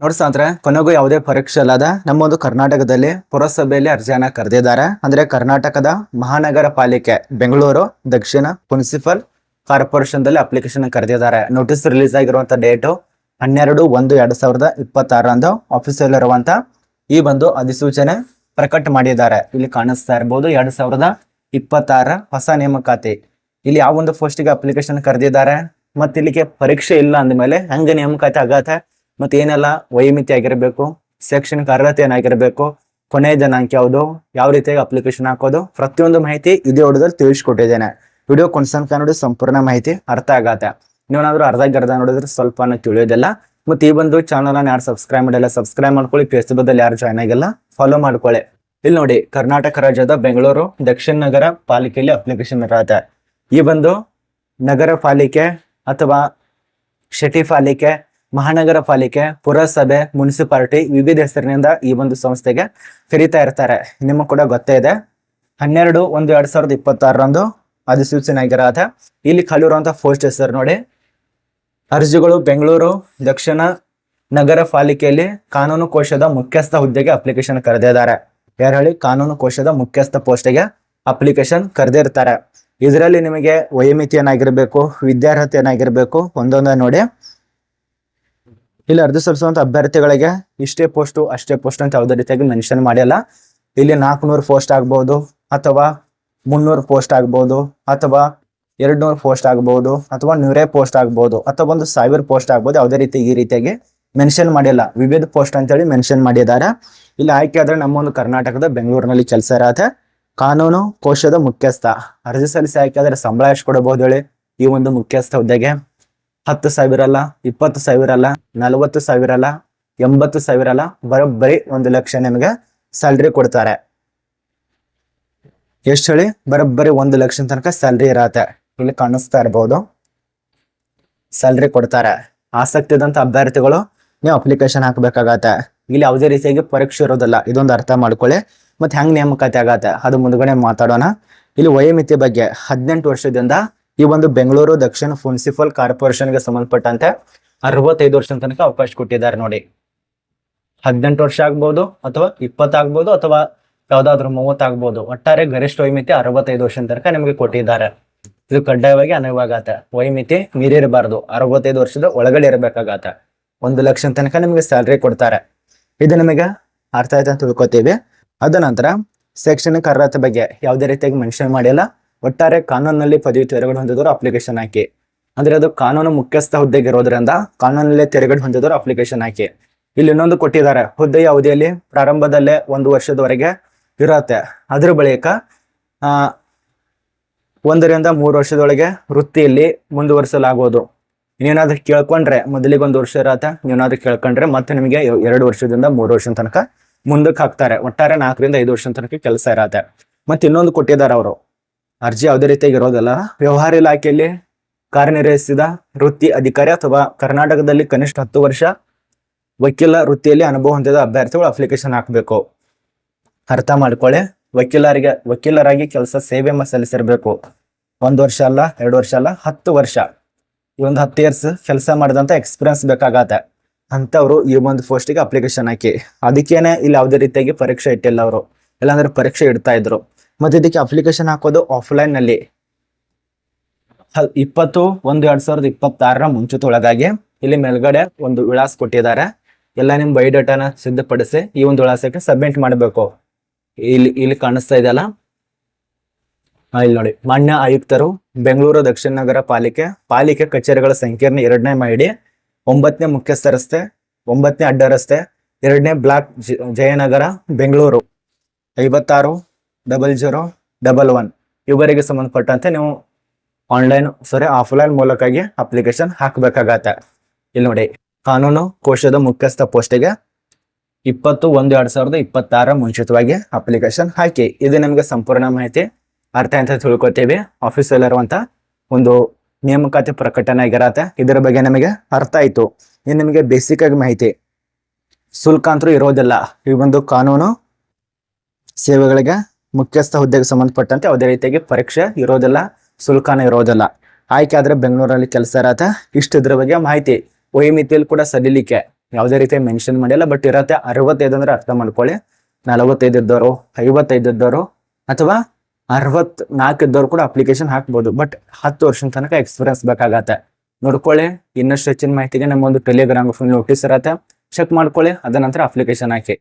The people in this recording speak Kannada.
ನೋಡ್ಸಂದ್ರೆ ಕೊನೆಗೂ ಯಾವುದೇ ಪರೀಕ್ಷೆ ಅಲ್ಲದ ನಮ್ಮೊಂದು ಕರ್ನಾಟಕದಲ್ಲಿ ಪುರಸಭೆಯಲ್ಲಿ ಅರ್ಜಿಯನ್ನ ಕರೆದಿದ್ದಾರೆ. ಅಂದ್ರೆ ಕರ್ನಾಟಕದ ಮಹಾನಗರ ಪಾಲಿಕೆ ಬೆಂಗಳೂರು ದಕ್ಷಿಣ ಮುನ್ಸಿಪಲ್ ಕಾರ್ಪೊರೇಷನ್ ದಲ್ಲಿ ಅಪ್ಲಿಕೇಶನ್ ಕರೆದಿದ್ದಾರೆ. ನೋಟಿಸ್ ರಿಲೀಸ್ ಆಗಿರುವಂತ ಡೇಟು 12/1/2026 ಆಫೀಸಲ್ಲಿ ಇರುವಂತ ಈ ಒಂದು ಅಧಿಸೂಚನೆ ಪ್ರಕಟ ಮಾಡಿದ್ದಾರೆ. ಇಲ್ಲಿ ಕಾಣಿಸ್ತಾ ಇರಬಹುದು 2026 ಹೊಸ ನೇಮಕಾತಿ. ಇಲ್ಲಿ ಯಾವ ಒಂದು ಪೋಸ್ಟಿಗೆ ಅಪ್ಲಿಕೇಶನ್ ಕರೆದಿದ್ದಾರೆ ಮತ್ತೆ ಇಲ್ಲಿಗೆ ಪರೀಕ್ಷೆ ಇಲ್ಲ ಅಂದ್ಮೇಲೆ ಹೆಂಗ ನೇಮಕಾತಿ ಆಗತ್ತೆ ಮತ್ತೆ ಏನೆಲ್ಲ ವಯೋಮಿತಿ ಆಗಿರಬೇಕು, ಶೈಕ್ಷಣಿಕ ಅರ್ಹತೆ ಏನಾಗಿರ್ಬೇಕು, ಕೊನೆಯ ದಿನಾಂಕ ಯಾವುದು, ಯಾವ ರೀತಿಯಾಗಿ ಅಪ್ಲಿಕೇಶನ್ ಹಾಕೋದು, ಪ್ರತಿಯೊಂದು ಮಾಹಿತಿ ಇದೇ ವಿಡಿಯೋದಲ್ಲಿ ತಿಳಿಸ್ಕೊಟ್ಟಿದ್ದೇನೆ. ವಿಡಿಯೋ ಕೊನೆತನಕ ನೋಡಿ ಸಂಪೂರ್ಣ ಮಾಹಿತಿ ಅರ್ಥ ಆಗತ್ತೆ. ನೀವೇನಾದ್ರೂ ಅರ್ಧ ನೋಡಿದ್ರೆ ಸ್ವಲ್ಪ ತಿಳಿಯೋದಿಲ್ಲ. ಮತ್ತೆ ಈ ಒಂದು ಚಾನಲ್ ಯಾರು ಸಬ್ಸ್ಕ್ರೈಬ್ ಮಾಡಿಲ್ಲ ಸಬ್ಸ್ಕ್ರೈಬ್ ಮಾಡ್ಕೊಳ್ಳಿ. ಫೇಸ್ಬುಕ್ ದಲ್ಲಿ ಯಾರು ಜಾಯ್ನ್ ಆಗಿಲ್ಲ ಫಾಲೋ ಮಾಡ್ಕೊಳ್ಳಿ. ಇಲ್ಲಿ ನೋಡಿ, ಕರ್ನಾಟಕ ರಾಜ್ಯದ ಬೆಂಗಳೂರು ದಕ್ಷಿಣ ನಗರ ಪಾಲಿಕೆಯಲ್ಲಿ ಅಪ್ಲಿಕೇಶನ್ ಇರುತ್ತೆ. ಈ ಒಂದು ನಗರ ಪಾಲಿಕೆ ಅಥವಾ ಸಿಟಿ ಪಾಲಿಕೆ, ಮಹಾನಗರ ಪಾಲಿಕೆ, ಪುರಸಭೆ, ಮುನ್ಸಿಪಾಲಿಟಿ ವಿವಿಧ ಹೆಸರಿನಿಂದ ಈ ಒಂದು ಸಂಸ್ಥೆಗೆ ಕರೀತಾ ಇರ್ತಾರೆ. ನಿಮಗೆ ಕೂಡ ಗೊತ್ತೇ ಇದೆ. 12/1/2026 ಅಧಿಸೂಚನೆ ಆಗಿರತ್ತೆ. ಇಲ್ಲಿ ಖಾಲಿರುವಂತಹ ಪೋಸ್ಟ್ ಹೆಸರು ನೋಡಿ, ಅರ್ಜಿಗಳು ಬೆಂಗಳೂರು ದಕ್ಷಿಣ ನಗರ ಪಾಲಿಕೆಯಲ್ಲಿ ಕಾನೂನು ಕೋಶದ ಮುಖ್ಯಸ್ಥ ಹುದ್ದೆಗೆ ಅಪ್ಲಿಕೇಶನ್ ಕರೆದಿದ್ದಾರೆ. ಯಾರು ಹೇಳಿ? ಕಾನೂನು ಕೋಶದ ಮುಖ್ಯಸ್ಥ ಪೋಸ್ಟ್ಗೆ ಅಪ್ಲಿಕೇಶನ್ ಕರೆದಿರ್ತಾರೆ. ಇದರಲ್ಲಿ ನಿಮಗೆ ವಯೋಮಿತಿ ಏನಾಗಿರ್ಬೇಕು, ವಿದ್ಯಾರ್ಹತೆ ಏನಾಗಿರ್ಬೇಕು ಒಂದೊಂದ ನೋಡಿ. ಇಲ್ಲಿ ಅರ್ಜಿ ಸಲ್ಲಿಸುವಂತ ಅಭ್ಯರ್ಥಿಗಳಿಗೆ ಇಷ್ಟೇ ಪೋಸ್ಟ್ ಅಷ್ಟೇ ಪೋಸ್ಟ್ ಅಂತ ಯಾವುದೇ ರೀತಿಯಾಗಿ ಮೆನ್ಷನ್ ಮಾಡಿಲ್ಲ. ಇಲ್ಲಿ 400 ಪೋಸ್ಟ್ ಆಗ್ಬಹುದು ಅಥವಾ 300 ಪೋಸ್ಟ್ ಆಗ್ಬಹುದು ಅಥವಾ 200 ಪೋಸ್ಟ್ ಆಗ್ಬಹುದು ಅಥವಾ 100 ಪೋಸ್ಟ್ ಆಗ್ಬಹುದು ಅಥವಾ 1000 ಪೋಸ್ಟ್ ಆಗ್ಬಹುದು. ಯಾವುದೇ ರೀತಿ ಈ ರೀತಿಯಾಗಿ ಮೆನ್ಷನ್ ಮಾಡಿಲ್ಲ. ವಿವಿಧ ಪೋಸ್ಟ್ ಅಂತೇಳಿ ಮೆನ್ಷನ್ ಮಾಡಿದ್ದಾರೆ. ಇಲ್ಲಿ ಆಯ್ಕೆ ಆದ್ರೆ ನಮ್ಮ ಒಂದು ಕರ್ನಾಟಕದ ಬೆಂಗಳೂರಿನಲ್ಲಿ ಕೆಲಸ ಇರತ್ತೆ. ಕಾನೂನು ಕೋಶದ ಮುಖ್ಯಸ್ಥ ಅರ್ಜಿ ಸಲ್ಲಿಸಿ ಆಯ್ಕೆ ಆದ್ರೆ ಸಂಬಳ ಎಷ್ಟು ಕೊಡಬಹುದು ಹೇಳಿ? ಈ ಒಂದು ಮುಖ್ಯಸ್ಥ ಹುದ್ದೆಗೆ 10,000 ಅಲ್ಲ, 20,000 ಅಲ್ಲ, 40,000 ಅಲ್ಲ, 80,000 ಅಲ್ಲ, ಬರೋಬ್ಬರಿ 1 ಲಕ್ಷ ನಿಮಗೆ ಸ್ಯಾಲ್ರಿ ಕೊಡ್ತಾರೆ. ಎಷ್ಟು ಹೇಳಿ? ಬರೋಬ್ಬರಿ 1 ಲಕ್ಷ ತನಕ ಸ್ಯಾಲ್ರಿ ಇರತ್ತೆ. ಇಲ್ಲಿ ಕಾಣಿಸ್ತಾ ಇರಬಹುದು, ಸ್ಯಾಲ್ರಿ ಕೊಡ್ತಾರೆ. ಆಸಕ್ತಿ ಇದ್ದಂತ ಅಭ್ಯರ್ಥಿಗಳು ನೀವು ಅಪ್ಲಿಕೇಶನ್ ಹಾಕ್ಬೇಕಾಗತ್ತೆ. ಇಲ್ಲಿ ಯಾವುದೇ ರೀತಿಯಾಗಿ ಪರೀಕ್ಷೆ ಇರೋದಿಲ್ಲ, ಇದೊಂದು ಅರ್ಥ ಮಾಡ್ಕೊಳ್ಳಿ. ಮತ್ತೆ ಹೆಂಗ್ ನೇಮಕಾತಿ ಆಗತ್ತೆ ಅದು ಮುಂದ್ಗಡೆ ಮಾತಾಡೋಣ. ಇಲ್ಲಿ ವಯೋಮಿತಿ ಬಗ್ಗೆ 18 ವರ್ಷದಿಂದ ಈ ಒಂದು ಬೆಂಗಳೂರು ದಕ್ಷಿಣ ಮುನ್ಸಿಪಲ್ ಕಾರ್ಪೊರೇಷನ್ಗೆ ಸಂಬಂಧಪಟ್ಟಂತೆ 65 ವರ್ಷ ತನಕ ಅವಕಾಶ ಕೊಟ್ಟಿದ್ದಾರೆ ನೋಡಿ. 18 ವರ್ಷ ಆಗ್ಬಹುದು ಅಥವಾ 20 ಆಗ್ಬಹುದು ಅಥವಾ ಯಾವ್ದಾದ್ರು 30 ಆಗ್ಬಹುದು. ಒಟ್ಟಾರೆ ಗರಿಷ್ಠ ವಯೋಮಿತಿ 65 ವರ್ಷ ತನಕ ನಿಮಗೆ ಕೊಟ್ಟಿದ್ದಾರೆ. ಇದು ಕಡ್ಡಾಯವಾಗಿ ಅನ್ವಯವಾಗತ್ತೆ. ವಯೋಮಿತಿ ಮೀರಿರಬಾರ್ದು, 65 ವರ್ಷದ ಒಳಗಡೆ ಇರಬೇಕಾಗತ್ತೆ. 1 ಲಕ್ಷ ತನಕ ನಿಮಗೆ ಸ್ಯಾಲ್ರಿ ಕೊಡ್ತಾರೆ. ಇದು ನಿಮಗೆ ಅರ್ಥ ಆಯ್ತು ಅಂತ ತಿಳ್ಕೊತೀವಿ. ಅದ ನಂತರ ಶೈಕ್ಷಣಿಕ ಅರ್ಹತೆ ಬಗ್ಗೆ ಯಾವುದೇ ರೀತಿಯಾಗಿ ಮೆನ್ಷನ್ ಮಾಡಿಲ್ಲ. ಒಟ್ಟಾರೆ ಕಾನೂನಲ್ಲಿ ಪದವಿ ತೆರಗಡೆ ಹೊಂದಿದವರು ಅಪ್ಲಿಕೇಶನ್ ಹಾಕಿ. ಅಂದ್ರೆ ಅದು ಕಾನೂನು ಮುಖ್ಯಸ್ಥ ಹುದ್ದೆಗೆ ಇರೋದ್ರಿಂದ ಕಾನೂನಲ್ಲಿ ತೆರಗಡೆ ಹೊಂದಿದವರು ಅಪ್ಲಿಕೇಶನ್ ಹಾಕಿ. ಇಲ್ಲಿ ಇನ್ನೊಂದು ಕೊಟ್ಟಿದ್ದಾರೆ, ಹುದ್ದೆಯ ಅವಧಿಯಲ್ಲಿ ಪ್ರಾರಂಭದಲ್ಲೇ 1 ವರ್ಷದವರೆಗೆ ಇರತ್ತೆ. ಅದ್ರ ಬಳಿಕ 1 ರಿಂದ 3 ವರ್ಷದೊಳಗೆ ವೃತ್ತಿಯಲ್ಲಿ ಮುಂದುವರಿಸಲಾಗುವುದು. ನೀವೇನಾದ್ರೂ ಕೇಳ್ಕೊಂಡ್ರೆ ಮೊದಲಿಗೆ 1 ವರ್ಷ ಇರತ್ತೆ, ನೀವೇನಾದ್ರೂ ಕೇಳ್ಕೊಂಡ್ರೆ ಮತ್ತೆ ನಿಮಗೆ 2 ವರ್ಷದಿಂದ 3 ವರ್ಷ ತನಕ ಮುಂದಕ್ಕೆ ಹಾಕ್ತಾರೆ. ಒಟ್ಟಾರೆ 4 ರಿಂದ 5 ವರ್ಷ ತನಕ ಕೆಲಸ ಇರತ್ತೆ. ಮತ್ತೆ ಇನ್ನೊಂದು ಕೊಟ್ಟಿದ್ದಾರೆ ಅವರು, ಅರ್ಜಿ ಯಾವುದೇ ರೀತಿಯಾಗಿ ಇರೋದಿಲ್ಲ. ವ್ಯವಹಾರ ಇಲಾಖೆಯಲ್ಲಿ ಕಾರ್ಯನಿರ್ವಹಿಸಿದ ವೃತ್ತಿ ಅಧಿಕಾರಿ ಅಥವಾ ಕರ್ನಾಟಕದಲ್ಲಿ ಕನಿಷ್ಠ 10 ವರ್ಷ ವಕೀಲ ವೃತ್ತಿಯಲ್ಲಿ ಅನುಭವ ಹೊಂದಿದ ಅಭ್ಯರ್ಥಿಗಳು ಅಪ್ಲಿಕೇಶನ್ ಹಾಕಬೇಕು. ಅರ್ಥ ಮಾಡ್ಕೊಳ್ಳಿ, ವಕೀಲರಾಗಿ ಕೆಲಸ ಸೇವೆ ಸಲ್ಲಿಸಿರ್ಬೇಕು. 1 ವರ್ಷ ಅಲ್ಲ, 2 ವರ್ಷ ಅಲ್ಲ, 10 ವರ್ಷ. ಈ ಒಂದು 10 ಇಯರ್ಸ್ ಕೆಲಸ ಮಾಡಿದಂತ ಎಕ್ಸ್ಪೀರಿಯನ್ಸ್ ಬೇಕಾಗತ್ತೆ ಅಂತವ್ರು ಈ ಒಂದು ಪೋಸ್ಟಿಗೆ ಅಪ್ಲಿಕೇಶನ್ ಹಾಕಿ. ಅದಕ್ಕೇನೆ ಇಲ್ಲಿ ಯಾವುದೇ ರೀತಿಯಾಗಿ ಪರೀಕ್ಷೆ ಇಟ್ಟಿಲ್ಲ ಅವರು, ಇಲ್ಲಾಂದ್ರೆ ಪರೀಕ್ಷೆ ಇಡ್ತಾ ಇದ್ರು. ಮತ್ತೆ ಇದಕ್ಕೆ ಅಪ್ಲಿಕೇಶನ್ ಹಾಕೋದು ಆಫ್ಲೈನ್ ನಲ್ಲಿ 20/1/2026 ಮುಂಚಿತೊಳಗಾಗಿ. ಇಲ್ಲಿ ಮೇಲ್ಗಡೆ ಒಂದು ವಿಳಾಸ ಕೊಟ್ಟಿದ್ದಾರೆ. ಎಲ್ಲ ನಿಮ್ ಬಯೋಡೇಟಾನ ಸಿದ್ಧಪಡಿಸಿ ಈ ಒಂದು ವಿಳಾಸಕ್ಕೆ ಸಬ್ಮಿಟ್ ಮಾಡಬೇಕು. ಇಲ್ಲಿ ಕಾಣಿಸ್ತಾ ಇದೆಯಲ್ಲ, ಇಲ್ಲಿ ನೋಡಿ, ಮಾನ್ಯ ಆಯುಕ್ತರು ಬೆಂಗಳೂರು ದಕ್ಷಿಣ ನಗರ ಪಾಲಿಕೆ ಕಚೇರಿಗಳ ಸಂಕೀರ್ಣ 2ನೇ ಮಹಡಿ, 9ನೇ ಮುಖ್ಯಸ್ಥ ರಸ್ತೆ, 9ನೇ ಅಡ್ಡ ರಸ್ತೆ, 2ನೇ ಬ್ಲಾಕ್, ಜಯನಗರ, ಬೆಂಗಳೂರು 560011 ಇವರಿಗೆ ಸಂಬಂಧಪಟ್ಟಂತೆ ನೀವು ಆಫ್ಲೈನ್ ಮೂಲಕವಾಗಿ ಅಪ್ಲಿಕೇಶನ್ ಹಾಕಬೇಕಾಗತ್ತೆ. ಇಲ್ಲಿ ನೋಡಿ, ಕಾನೂನು ಕೋಶದ ಮುಖ್ಯಸ್ಥ ಪೋಸ್ಟಿಗೆ 20/1/2026 ಮುಂಚಿತವಾಗಿ ಅಪ್ಲಿಕೇಶನ್ ಹಾಕಿ. ಇದು ನಿಮಗೆ ಸಂಪೂರ್ಣ ಮಾಹಿತಿ ಅರ್ಥ ಅಂತ ತಿಳ್ಕೊತೀವಿ. ಆಫೀಸಲ್ಲಿರುವಂತ ಒಂದು ನೇಮಕಾತಿ ಪ್ರಕಟಣೆ ಆಗಿರತ್ತೆ. ಇದರ ಬಗ್ಗೆ ನಮಗೆ ಅರ್ಥ ಆಯ್ತು. ಇನ್ನು ನಿಮಗೆ ಬೇಸಿಕ್ ಆಗಿ ಮಾಹಿತಿ, ಶುಲ್ಕ ಅಂತೂ ಇರೋದಿಲ್ಲ. ಈ ಒಂದು ಕಾನೂನು ಸೇವೆಗಳಿಗೆ ಮುಖ್ಯಸ್ಥ ಹುದ್ದೆಗೆ ಸಂಬಂಧಪಟ್ಟಂತೆ ಯಾವುದೇ ರೀತಿಯಾಗಿ ಪರೀಕ್ಷೆ ಇರೋದಿಲ್ಲ, ಶುಲ್ಕನ ಇರೋದಿಲ್ಲ. ಆಯ್ಕೆ ಆದ್ರೆ ಬೆಂಗಳೂರಲ್ಲಿ ಕೆಲಸ ಇರತ್ತೆ. ಇದ್ರ ಬಗ್ಗೆ ಮಾಹಿತಿ. ವಯೋಮಿತಿಯಲ್ಲಿ ಕೂಡ ಸಡಿಲಿಕೆ ಯಾವುದೇ ರೀತಿ ಮೆನ್ಷನ್ ಮಾಡಿಲ್ಲ, ಬಟ್ ಇರತ್ತೆ 65 ಅಂದ್ರೆ ಅರ್ಥ ಮಾಡ್ಕೊಳ್ಳಿ. 45 ಇದ್ದವರು, 55 ಇದ್ದವರು ಅಥವಾ 64 ಇದ್ದವರು ಕೂಡ ಅಪ್ಲಿಕೇಶನ್ ಹಾಕ್ಬೋದು. ಬಟ್ 10 ವರ್ಷದ ತನಕ ಎಕ್ಸ್ಪೀರಿಯನ್ಸ್ ಬೇಕಾಗತ್ತೆ. ನೋಡ್ಕೊಳ್ಳಿ. ಇನ್ನಷ್ಟು ಹೆಚ್ಚಿನ ಮಾಹಿತಿಗೆ ನಮ್ಮ ಒಂದು ಟೆಲಿಗ್ರಾಮ್ ನೋಟಿಸ್ ಇರತ್ತೆ, ಚೆಕ್ ಮಾಡ್ಕೊಳ್ಳಿ. ಅದ ನಂತರ ಅಪ್ಲಿಕೇಶನ್ ಹಾಕಿ.